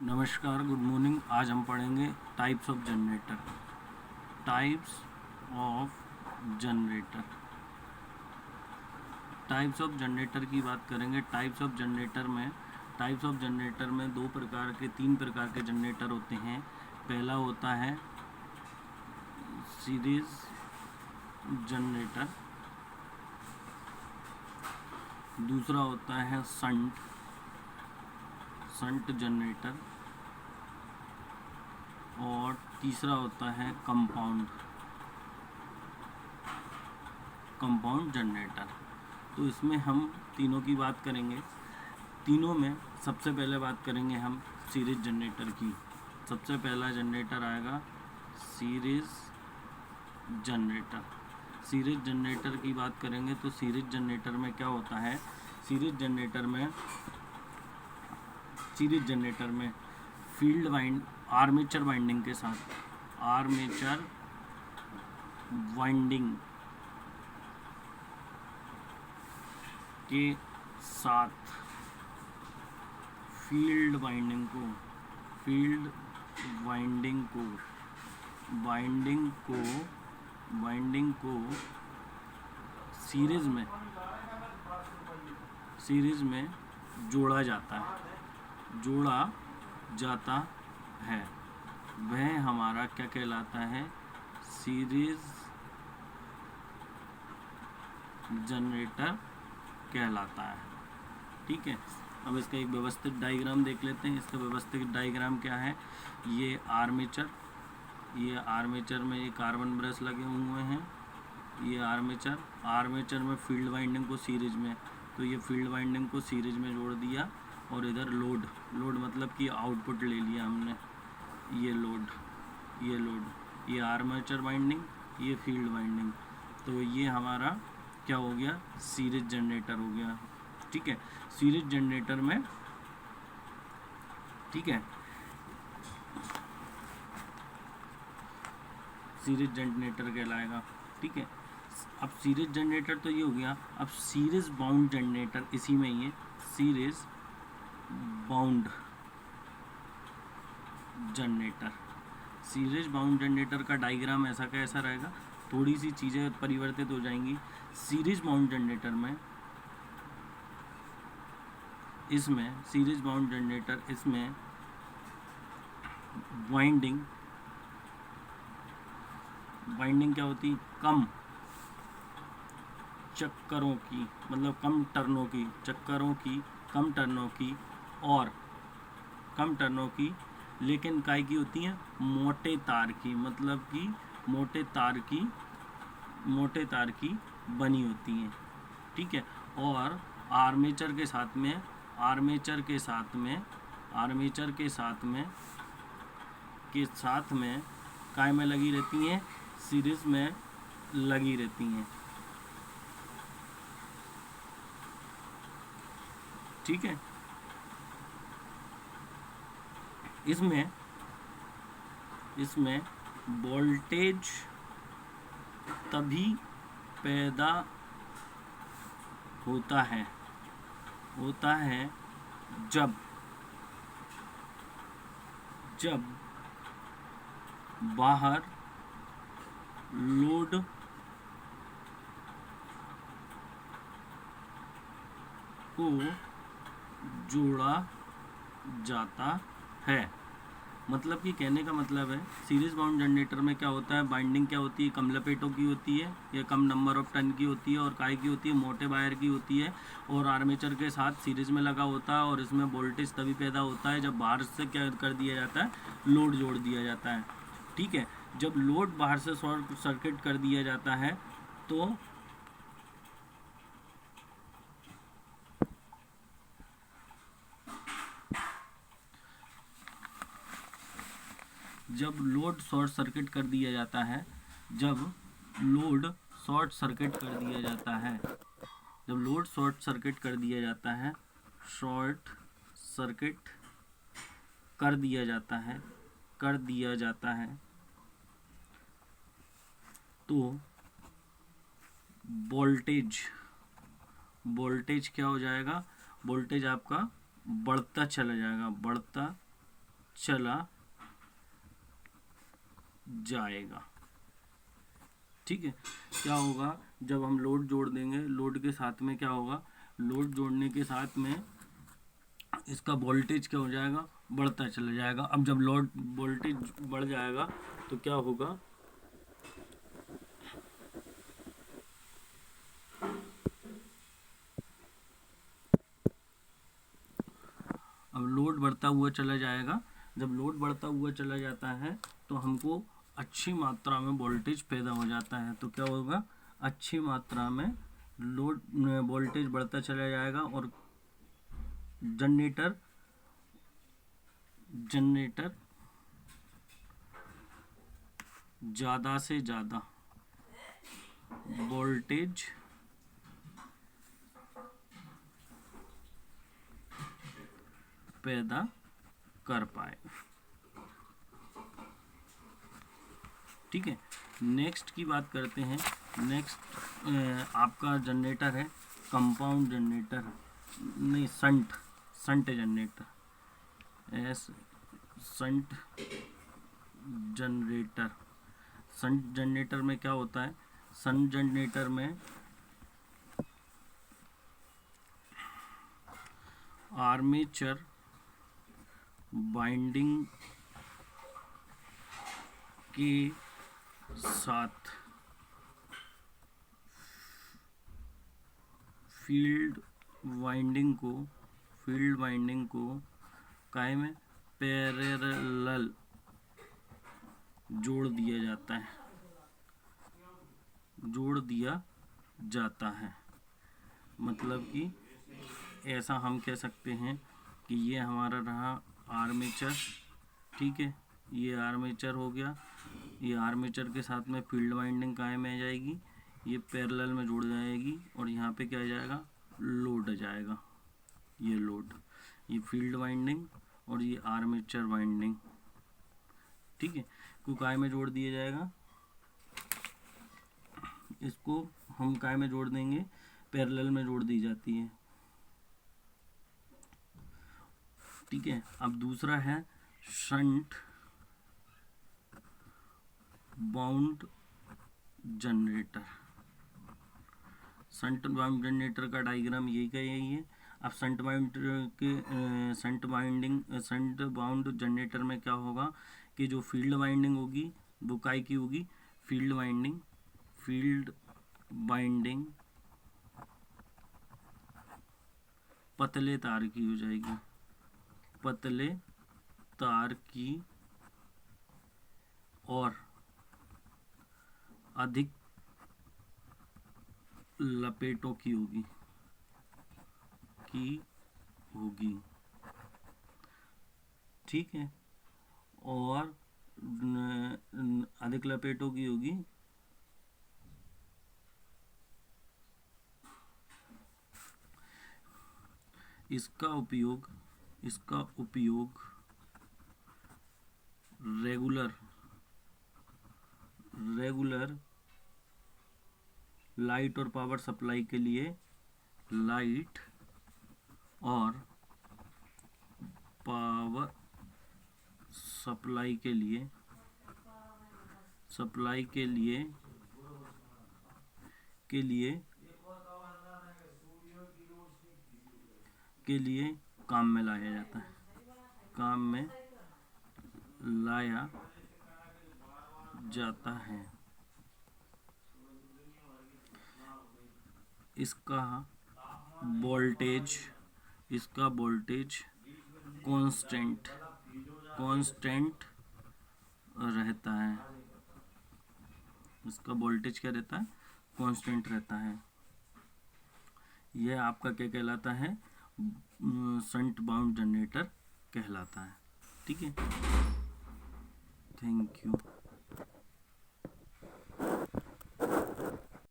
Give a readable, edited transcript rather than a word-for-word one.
नमस्कार, good morning. आज हम पढ़ेंगे types of generator. Types of generator types of generator की बात करेंगे। टाइप्स ऑफ जनरेटर में तीन प्रकार के जनरेटर होते हैं। पहला होता है सीरीज जनरेटर, दूसरा होता है शंट जनरेटर और तीसरा होता है कंपाउंड जनरेटर। तो इसमें हम तीनों की बात करेंगे। तीनों में सबसे पहले बात करेंगे हम सीरीज जनरेटर की। सबसे पहला जनरेटर आएगा सीरीज जनरेटर। सीरीज जनरेटर की बात करेंगे तो सीरीज जनरेटर में क्या होता है? सीरीज जनरेटर में आर्मेचर वाइंडिंग के साथ फील्ड वाइंडिंग को सीरीज में जोड़ा जाता है। वह हमारा क्या कहलाता है? सीरीज जनरेटर कहलाता है। ठीक है, अब इसका एक व्यवस्थित डायग्राम देख लेते हैं। इसका व्यवस्थित डायग्राम क्या है? ये आर्मेचर में ये कार्बन ब्रश लगे हुए हैं। ये आर्मेचर में फील्ड वाइंडिंग को सीरीज में, तो ये फील्ड वाइंडिंग को सीरीज में जोड़ दिया। और इधर लोड मतलब कि आउटपुट ले लिया हमने। ये आर्मेचर वाइंडिंग, ये फील्ड वाइंडिंग। तो ये हमारा क्या हो गया? सीरीज जनरेटर हो गया। ठीक है, सीरीज जनरेटर में सीरीज जनरेटर कहलाएगा। ठीक है, अब सीरीज जनरेटर तो ये हो गया। अब सीरीज बाउंड जनरेटर, इसी में ये सीरीज बाउंड जनरेटर का डायग्राम ऐसा का ऐसा रहेगा। थोड़ी सी चीज़ें परिवर्तित हो जाएंगी। सीरीज बाउंड जनरेटर में इसमें वाइंडिंग क्या होती? कम चक्करों की, मतलब कम टर्नों की, लेकिन काय की होती हैं? मोटे तार की, मतलब कि मोटे तार की बनी होती हैं। ठीक है, और आर्मेचर के साथ में काय में लगी रहती हैं? सीरीज में लगी रहती हैं। ठीक है, इसमें वोल्टेज तभी पैदा होता है जब बाहर लोड को जोड़ा जाता है। मतलब कि कहने का मतलब है, सीरीज बाउंड जनरेटर में क्या होता है? बाइंडिंग क्या होती है? कम लपेटों की होती है या कम नंबर ऑफ टर्न की होती है। और काय की होती है? मोटे वायर की होती है। और आर्मेचर के साथ सीरीज में लगा होता है। और इसमें वोल्टेज तभी पैदा होता है जब बाहर से क्या कर दिया जाता है? लोड जोड़ दिया जाता है। ठीक है, जब लोड बाहर से शॉर्ट सर्किट कर दिया जाता है तो जब लोड शॉर्ट सर्किट कर दिया जाता है शॉर्ट सर्किट कर दिया जाता है तो वोल्टेज क्या हो जाएगा? वोल्टेज आपका बढ़ता चला जाएगा। चला जाएगा। ठीक है, क्या होगा जब हम लोड जोड़ देंगे, लोड के साथ में क्या होगा, लोड जोड़ने के साथ में इसका वोल्टेज क्या हो जाएगा, बढ़ता चला जाएगा। अब जब लोड वोल्टेज बढ़ जाएगा तो क्या होगा, अब लोड बढ़ता हुआ चला जाएगा। जब लोड बढ़ता हुआ चला जाता है तो हमको अच्छी मात्रा में वोल्टेज पैदा हो जाता है। तो क्या होगा, अच्छी मात्रा में लोड वोल्टेज बढ़ता चला जाएगा और जनरेटर ज़्यादा से ज़्यादा वोल्टेज पैदा कर पाए। ठीक है, नेक्स्ट की बात करते हैं। नेक्स्ट आपका जनरेटर है कंपाउंड जनरेटर, नहीं shunt generator, shunt generator. Shunt generator में क्या होता है, संट जनरेटर में आर्मेचर बाइंडिंग के साथ फील्ड वाइंडिंग को काय में पैरेलल जोड़ दिया जाता है। मतलब कि ऐसा हम कह सकते हैं कि ये हमारा रहा आर्मेचर। ठीक है, ये आर्मेचर हो गया, ये आर्मेचर के साथ में फील्ड वाइंडिंग कायम में आ जाएगी, ये पैरेलल में जुड़ जाएगी और यहाँ पे क्या आ जाएगा, लोड आ जाएगा। ये लोड, ये फील्ड वाइंडिंग और ये आर्मेचर वाइंडिंग। ठीक है, को काय में जोड़ दिया जाएगा, इसको हम काय में जोड़ देंगे, पैरेलल में जोड़ दी जाती है। ठीक है, अब दूसरा है shunt bound generator. Shunt bound generator का डायग्राम यही का यही है। अब शंट बाउंड जनरेटर में क्या होगा कि जो फील्ड वाइंडिंग होगी वो काय की होगी, फील्ड वाइंडिंग पतले तार की हो जाएगी, पतले तार की और अधिक लपेटों की होगी। ठीक है, और अधिक लपेटों की होगी। इसका उपयोग रेगुलर लाइट और पावर सप्लाई के लिए, के लिए काम में लाया जाता है। इसका वोल्टेज कांस्टेंट रहता है। इसका वोल्टेज क्या रहता है, कांस्टेंट रहता है। यह आपका क्या कहलाता है, शंट बाउंड जनरेटर कहलाता है। ठीक है, थैंक यू।